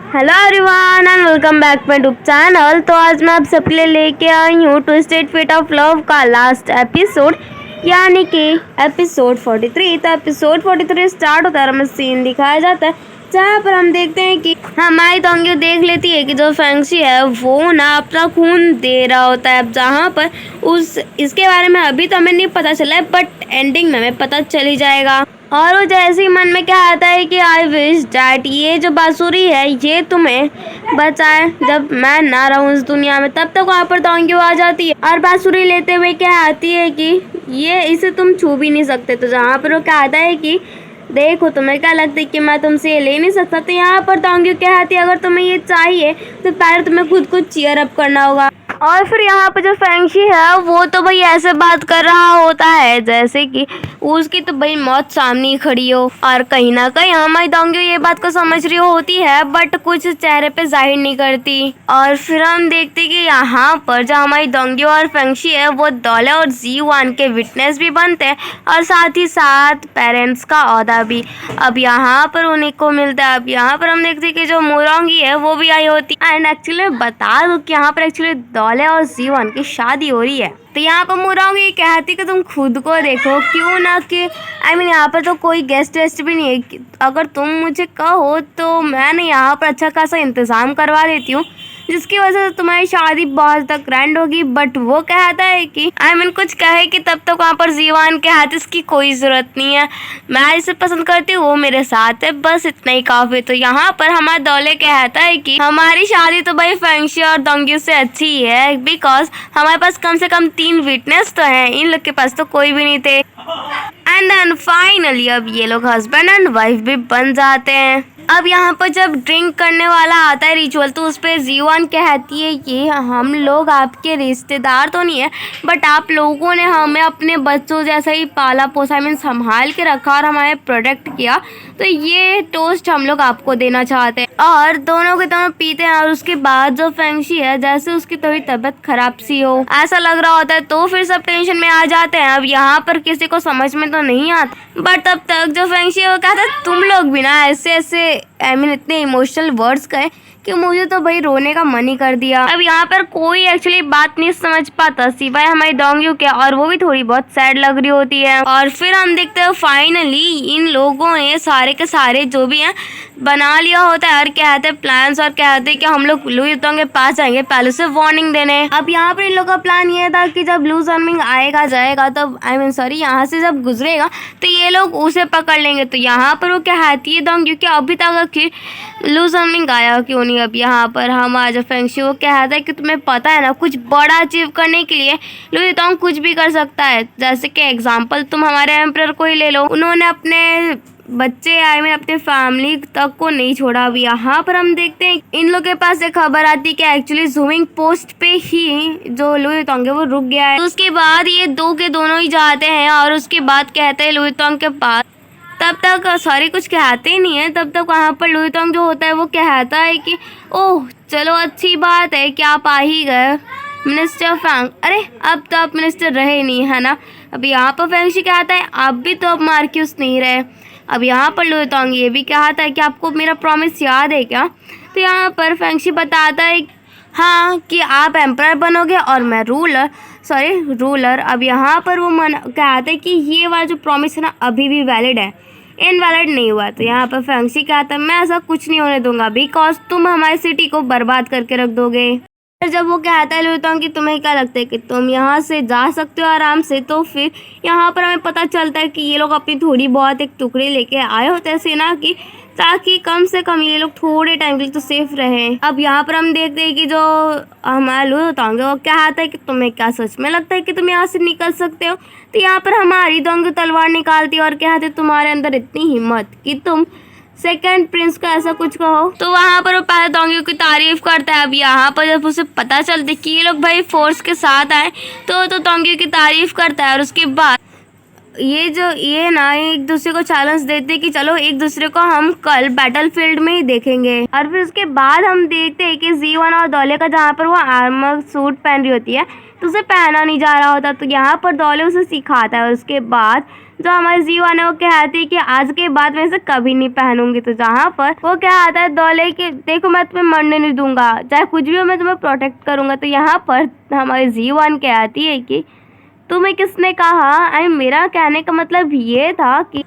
Hello everyone and welcome back my YouTube channel. तो आज मैं आप सबके लिए लेके आई हूँ ट्विस्टेड फेट ऑफ लव का लास्ट एपिसोड यानी कि एपिसोड 43। तो एपिसोड 43 स्टार्ट होता है और हमें सीन दिखाया जाता है जहाँ पर हम देखते हैं कि हमारी तोंग्यू देख लेती है कि जो फैंक्सी है वो ना अपना खून दे रहा होता है। अब जहाँ पर इसके बारे में अभी तो हमें नहीं पता चला है बट एंडिंग में हमें पता चल ही जाएगा। और वो जैसे ही मन में क्या आता है कि आई विश डैट ये जो बांसुरी है ये तुम्हें बचाए जब मैं ना रहूं इस दुनिया में। तब तक वहाँ पर तोंग्यू आ जाती है और बांसुरी लेते हुए क्या आती है कि ये इसे तुम छू भी नहीं सकते। तो जहाँ पर वो क्या आता है कि देखो तुम्हें क्या लगता है कि मैं तुमसे ये ले नहीं सकता। तो यहाँ पर तोंग्यू क्या आती है अगर तुम्हें ये चाहिए तो पहले तुम्हें खुद को चीयर अप करना होगा। और फिर यहाँ पे जो फैंक्सी है वो तो भाई ऐसे बात कर रहा होता है जैसे कि उसकी तो भाई मौत सामने ही खड़ी हो। और कहीं ना कहीं हमारी तोंग्यू ये बात को समझ रही होती है बट कुछ चेहरे पे जाहिर नहीं करती। और फिर हम देखते कि यहाँ पर जो हमारी तोंग्यू और फैंक्सी है वो डोले और जी1 के विटनेस भी बनते हैं और साथ ही साथ पेरेंट्स का ओहदा भी अब यहाँ पर उन्हीं को मिलता है। अब यहाँ पर हम देखते हैं कि जो मोरोंगी है वो भी आई होती है। एंड एक्चुअली बता दूं कि यहाँ पर एक्चुअली डोले और जी1 की शादी हो रही है। तो यहाँ पर मोरोंगी कहती कि तुम खुद को देखो क्यों ना कि यहाँ पर तो कोई गेस्ट वेस्ट भी नहीं है। अगर तुम मुझे कहो तो मैं यहाँ पर अच्छा खासा इंतज़ाम करवा देती हूँ जिसकी वजह से तुम्हारी शादी बहुत तक ग्रैंड होगी। बट वो कहता है कि कुछ कहे कि तब तक वहाँ पर जीवान के हाथ इसकी कोई ज़रूरत नहीं है, मैं इसे पसंद करती हूँ वो मेरे साथ है, बस इतना ही काफ़ी। तो यहाँ पर हमारा डोले कहता है कि हमारी शादी तो भाई फैंक्सी और तोंग्यू से अच्छी ही है बिकॉज हमारे पास कम से कम 3 विटनेस तो हैं, इन लोग के पास तो कोई भी नहीं थे। एंड देन फाइनली अब ये लोग हस्बैंड एंड वाइफ भी बन जाते हैं। अब यहाँ पर जब ड्रिंक करने वाला आता है रिचुअल तो उस पर जी1 कहती है कि हम लोग आपके रिश्तेदार तो नहीं है बट आप लोगों ने हमें अपने बच्चों जैसा ही पाला पोसा संभाल के रखा और हमारे प्रोटेक्ट किया, तो ये टोस्ट हम लोग आपको देना चाहते हैं। और दोनों के दोनों पीते हैं और उसके बाद जो फैंक्सी है जैसे उसकी थोड़ी तबीयत खराब सी हो ऐसा लग रहा होता है तो फिर सब टेंशन में आ जाते हैं। अब यहाँ पर किसी को समझ में तो नहीं आता बट तब तक जो फैंक्सी है वो कहता है तुम लोग भी ना ऐसे ऐसे इतने इमोशनल वर्ड्स कहे कि मुझे तो भाई रोने का मन ही कर दिया। अब यहाँ पर कोई एक्चुअली बात नहीं समझ पाता सिवाय हमारी तोंग्यू के और वो भी थोड़ी बहुत सैड लग रही होती है। और फिर हम देखते हैं फाइनली इन लोगों ने सारे के सारे जो भी हैं बना लिया होता है और कहते हैं प्लान्स और कहते हैं कि हम लोग लुई तोंग के पास जाएंगे पहले से वार्निंग देने। अब यहाँ पर इन लोगों का प्लान ये था कि जब लू जर्मिंग आएगा जाएगा तब यहाँ से जब गुजरेगा तो ये लोग उसे पकड़ लेंगे। तो यहाँ पर वो कहती है तोंग्यू कि अभी तक लू जर्मिंग आया क्यों नहीं। अब यहाँ पर हम आज फैंक्सी वो कहता है कि तुम्हें पता है ना कुछ बड़ा अचीव करने के लिए लुई तोंग कुछ भी कर सकता है। जैसे कि एग्जाम्पल तुम हमारे एम्परर को ही ले लो, उन्होंने अपने बच्चे अपने फैमिली तक को नहीं छोड़ा। अब यहाँ पर हम देखते हैं इन लोग के पास एक खबर आती है कि एक्चुअली जूमिंग पोस्ट पे ही जो लुई तोंग है वो रुक गया है। तो उसके बाद ये दो के दोनों ही जाते हैं और उसके बाद कहते हैं लुई तोंग के पास तब तक कुछ कहते ही नहीं है। तब तक वहाँ पर लुई तोंग जो होता है वो कहता है कि ओह चलो अच्छी बात है कि आप आ ही गए मिनिस्टर फैंग, अरे अब तो आप मिनिस्टर रहे नहीं है ना। अब यहाँ पर फैंक्सी कहता है आप भी तो अब मार्क्यूस नहीं रहे। अब यहाँ पर लुई तोंग ये भी कहता है कि आपको मेरा प्रॉमिस याद है क्या। तो यहाँ पर फैंक्सी बताता है हाँ कि आप एम्परर बनोगे और मैं रूलर। अब यहाँ पर वो कहते हैं कि ये वाला जो प्रॉमिस है ना अभी भी वैलिड है, इनवैलिड नहीं हुआ। तो यहाँ पर फैंक्सी कहता है मैं ऐसा कुछ नहीं होने दूंगा बिकॉज तुम हमारी सिटी को बर्बाद करके रख दोगे। फिर जब वो कहता है लुई तोंग कि तुम्हें क्या लगता है कि तुम यहाँ से जा सकते हो आराम से, तो फिर यहाँ पर हमें पता चलता है कि ये लोग अपनी थोड़ी बहुत एक टुकड़ी लेके आए होते हैं सेना की ताकि कम से कम ये लोग थोड़े टाइम के लिए तो सेफ रहे। अब यहाँ पर हम देखते हैं कि जो हमारा लुई तोंग है वो कहता है कि तुम्हें क्या सच में लगता है कि तुम यहाँ से निकल सकते हो। तो यहाँ पर हमारी तोंग तलवार निकालती है और कहते तुम्हारे अंदर इतनी हिम्मत कि तुम सेकंड प्रिंस का ऐसा कुछ कहो। तो वहाँ पर वो पहले तोंग्यू की तारीफ करता है। अब यहाँ पर जब उसे पता चलता है कि ये लोग भाई फोर्स के साथ आए तो तोंग्यू की तारीफ करता है और उसके बाद ये ना एक दूसरे को चैलेंज देते हैं कि चलो एक दूसरे को हम कल बैटलफील्ड में ही देखेंगे। और फिर उसके बाद हम देखते हैं कि जी1 और डोले का जहाँ पर वो आर्मर सूट पहन रही होती है तो उसे पहना नहीं जा रहा होता। तो यहाँ पर दौले उसे सिखाता है और उसके बाद जो हमारी जीवन है वो कहती है कि आज के बाद मैं इसे कभी नहीं पहनूंगी। तो जहाँ पर वो क्या आता है दौले कि देखो मैं तुम्हें मरने नहीं दूंगा, चाहे कुछ भी हो मैं तुम्हें प्रोटेक्ट करूंगा। तो यहाँ पर हमारी जीवन कहती है कि तुम्हें किसने कहा, मेरा कहने का मतलब ये था कि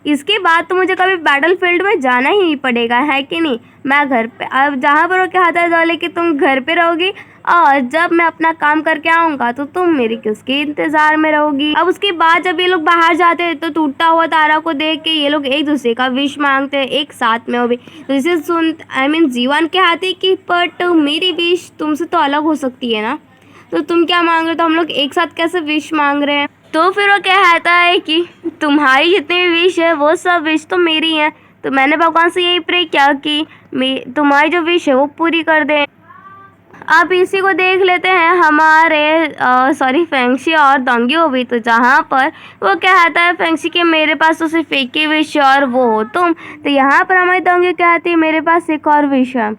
इसके बाद तो मुझे कभी बैटलफील्ड में जाना ही नहीं पड़ेगा, है कि नहीं। मैं घर पे, अब जहाँ पर वो कहता है दौले कि तुम घर पे रहोगी और जब मैं अपना काम करके आऊँगा तो तुम मेरी किसके इंतज़ार में रहोगी। अब उसके बाद जब ये लोग बाहर जाते हैं तो टूटता हुआ तारा को देख के ये लोग एक दूसरे का विश मांगते हैं एक साथ में। वो भी तो इसे सुन जीवन कहती कि बट मेरी विश तुमसे तो अलग हो सकती है ना, तो तुम क्या मांग रहे हो, तो हम लोग एक साथ कैसे विश मांग रहे हैं। तो फिर वो कहता है कि तुम्हारी जितनी भी विश है वो सब विश तो मेरी है। तो मैंने भगवान से यही प्रे किया कि तुम्हारी जो विश है वो पूरी कर दें। अब इसी को देख लेते हैं हमारे फेंगशी और दोंग्यो भी। तो जहाँ पर वो कहता है फेंगशी कि मेरे पास तो सिर्फ एक ही विश है और वो हो तुम। तो यहाँ पर हमारी दोंग्यो कहती है मेरे पास एक और विश है,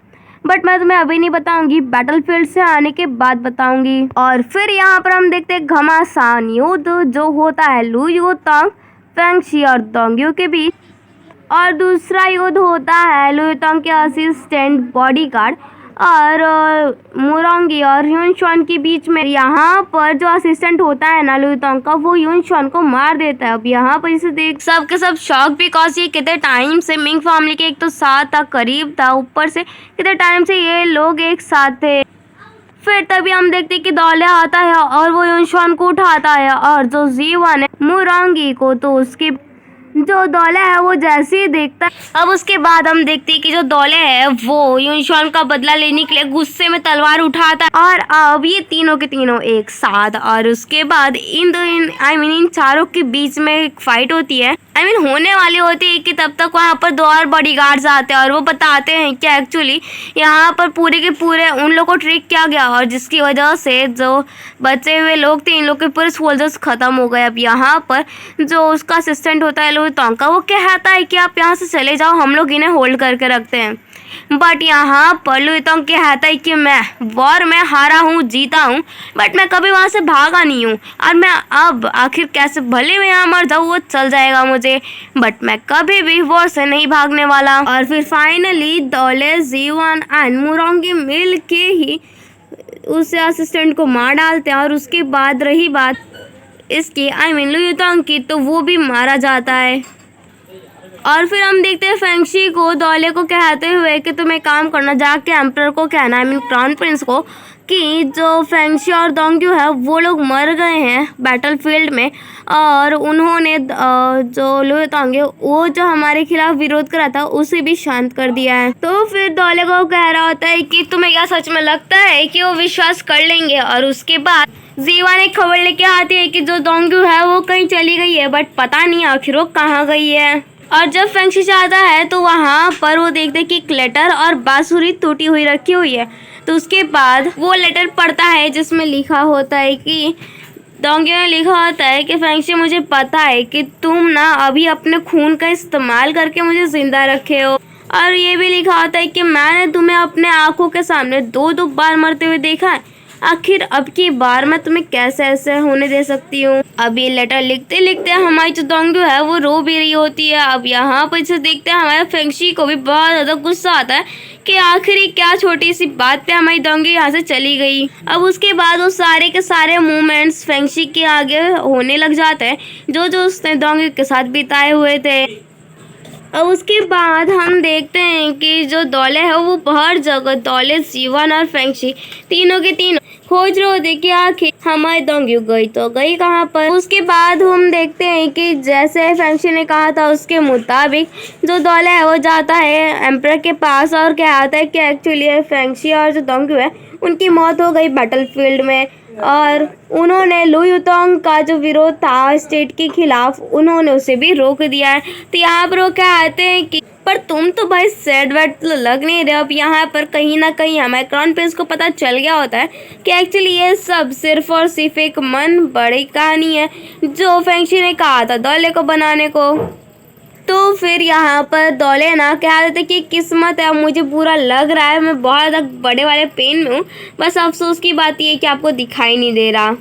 बट मैं तुम्हें अभी नहीं बताऊंगी, बैटलफील्ड से आने के बाद बताऊंगी। और फिर यहाँ पर हम देखते हैं घमासान युद्ध जो होता है लू युतांग, फेंगशी और दोंग्यो के बीच। और दूसरा युद्ध होता है लू युतांग के असिस्टेंट बॉडीगार्ड और मुरोंगी और ह्यूनशॉन के बीच में। यहाँ पर जो असिस्टेंट होता है ना लू युतांग का, वो ह्यूनशॉन को मार देता है। अब यहाँ पर इसे देख सब के सब शॉक, बिकॉज ये कितने टाइम से मिंग फैमिली के एक तो साथ था, करीब था, ऊपर से कितने टाइम से ये लोग एक साथ थे। फिर तभी हम देखते कि दौले आता है और वो ह्यूनशॉन को उठाता है और जो जीवन है मुरोंगी को, तो उसके जो दौले है वो जैसे ही देखता है। अब उसके बाद हम देखते हैं कि जो दौले है वो ह्यूनशॉन का बदला लेने के लिए गुस्से में तलवार उठाता है और अब ये तीनों के तीनों एक साथ। और उसके बाद इन चारों के बीच में एक फाइट होती है, होने वाली होती है कि तब तक वहाँ पर 2 और बॉडीगार्ड्स आते हैं और वो बताते हैं कि एक्चुअली यहाँ पर पूरे के पूरे उन लोगों को ट्रिक किया गया और जिसकी वजह से जो बचे हुए लोग थे इन लोग के पूरे सोल्जर्स खत्म हो गए। अब यहाँ पर जो उसका असिस्टेंट होता है लू युतांग का, वो कहता है कि आप यहाँ से चले जाओ, हम लोग इन्हें होल्ड करके रखते हैं। बट यहाँ पर लू युतांग कहता है कि मैं वॉर में हारा हूँ, जीता हूँ, बट मैं कभी वहाँ से भागा नहीं हूँ और मैं अब आखिर कैसे भले मैं यहाँ मर जाऊँ वो चल जाएगा मुझे, बट मैं कभी भी वॉर से नहीं भागने वाला। और फिर फाइनली दौले, जीवन एंड मुरोंगी मिल के ही उस असिस्टेंट को मार डालते हैं। और उसके बाद रही बात इसकी लू युतांग की, तो वो भी मारा जाता है। और फिर हम देखते हैं फेंगशी को दौले को कहते हुए कि तुम एक काम करना, जाके एम्परर को कहना, क्राउन प्रिंस को, कि जो फेंगशी और दोंग्यो है वो लोग मर गए हैं बैटलफील्ड में और उन्होंने जो लू युतांग है वो जो हमारे खिलाफ विरोध करा था उसे भी शांत कर दिया है। तो फिर दौले को कह रहा होता है कि तुम्हें क्या सच में लगता है कि वो विश्वास कर लेंगे। और उसके बाद जीवन एक खबर लेके आती है कि जो दोंग्यो है वो कहीं चली गई है, बट पता नहीं आखिर वो कहाँ गई है। और जब फेंगशी जाता है तो वहाँ पर वो देखते कि एक लेटर और बांसुरी टूटी हुई रखी हुई है। तो उसके बाद वो लेटर पढ़ता है जिसमें लिखा होता है कि दोंग्यो ने लिखा होता है कि फेंगशी मुझे पता है कि तुम ना अभी अपने खून का इस्तेमाल करके मुझे जिंदा रखे हो, और ये भी लिखा होता है कि मैंने तुम्हें अपने आंखों के सामने 2 बार मरते हुए देखा है, आखिर अब की बार मैं तुम्हें कैसे ऐसे होने दे सकती हूँ। अब ये लेटर लिखते लिखते हमारी जो दोंग्यो है वो रो भी रही होती है। अब यहाँ पर इसे देखते हैं हमारे फेंगशी को भी बहुत ज़्यादा गुस्सा आता है कि आखिर क्या छोटी सी बात पे हमारी दोंग्यो यहाँ से चली गई। अब उसके बाद वो सारे के सारे मूवमेंट्स फेंगशी के आगे होने लग जाते हैं जो जो उसने दोंग्यो के साथ बिताए हुए थे। अब उसके बाद हम देखते हैं कि जो दौले है वो हर जगह, दौले, जीवन और फेंगशी तीनों के तीनों खोज रहे होते कि आखिर हमारी दोंग्यो गई तो गई कहाँ पर। उसके बाद हम देखते हैं कि जैसे फेंगशी ने कहा था उसके मुताबिक जो दौले है वो जाता है एम्परर के पास और कहता है कि एक्चुअली फेंगशी और जो दोंग्यो है उनकी मौत हो गई बैटलफील्ड में और उन्होंने लू युतांग का जो विरोध था स्टेट के खिलाफ उन्होंने उसे भी रोक दिया है। तो यहाँ पर वो कहते हैं कि पर तुम तो भाई सैड वैड तो लग नहीं रहे। अब यहाँ पर कहीं ना कहीं हमारे क्राउन प्रिंस को पता चल गया होता है कि एक्चुअली ये सब सिर्फ और सिर्फ एक मन बड़ी कहानी है जो फेंगशी ने कहा था दौले को बनाने को। तो फिर यहाँ पर दौले ना कह रहे थे कि किस्मत है, मुझे बुरा लग रहा है, मैं बहुत बड़े वाले पेन में हूँ, बस अफसोस की बात ये है कि आपको दिखाई नहीं दे रहा।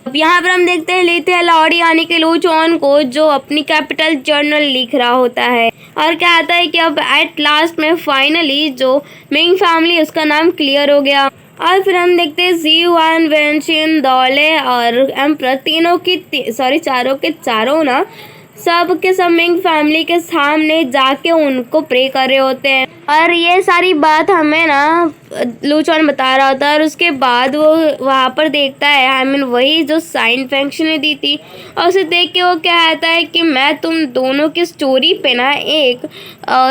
अब यहाँ पर हम देखते हैं लेते लॉर्ड यानी कि लू चॉन को, जो अपनी कैपिटल जर्नल लिख रहा होता है और कहता है कि अब एट लास्ट में फाइनली जो मिंग फैमिली उसका नाम क्लियर हो गया। और फिर हम देखते हैं जी वन, वेंशिन, दौले और एम्प्रर तीनों की चारों के चारों ना सब के सब मिंग फैमिली के सामने जाके उनको प्रे कर रहे होते हैं और ये सारी बात हमें ना लू चॉन बता रहा होता है। और उसके बाद वो वहाँ पर देखता है वही जो साइन फंक्शन ने दी थी और उसे देख के वो कहता है कि मैं तुम दोनों की स्टोरी पे ना एक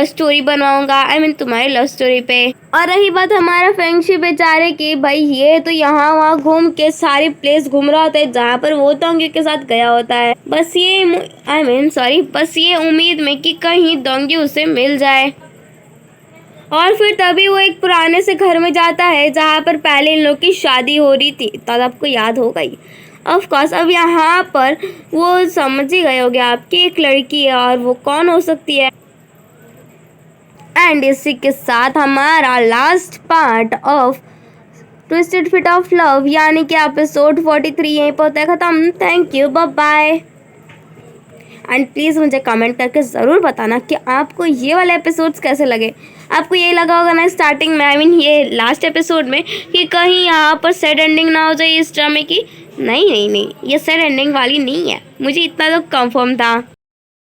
स्टोरी बनवाऊंगा, तुम्हारी लव स्टोरी पे। और रही बात हमारा फेंगशी बेचारे की, भाई ये तो यहाँ वहाँ घूम के सारी प्लेस घूम रहा होता है जहाँ पर वो दोंगे के साथ गया होता है, बस ये उम्मीद में कि कहीं दोंगी उसे मिल जाए। और फिर तभी वो एक पुराने से घर में जाता है जहाँ पर पहले इन लोग की शादी हो रही थी, तब आपको याद हो गई ऑफ कोर्स। अब यहाँ पर वो समझ ही गए होगे आपकी एक लड़की है और वो कौन हो सकती है। एंड इसी के साथ हमारा last part of twisted fit of love यानी कि एपिसोड 43 यहीं पर होता है ख़त्म। Thank you, bye bye. And please मुझे कमेंट करके ज़रूर बताना कि आपको ये वाले एपिसोड्स कैसे लगे। आपको ये लगा होगा ना स्टार्टिंग में ये लास्ट एपिसोड में कि कहीं यहाँ पर सैड एंडिंग ना हो जाए इस ड्रामे की। नहीं, ये सैड एंडिंग वाली नहीं है, मुझे इतना तो कंफर्म था।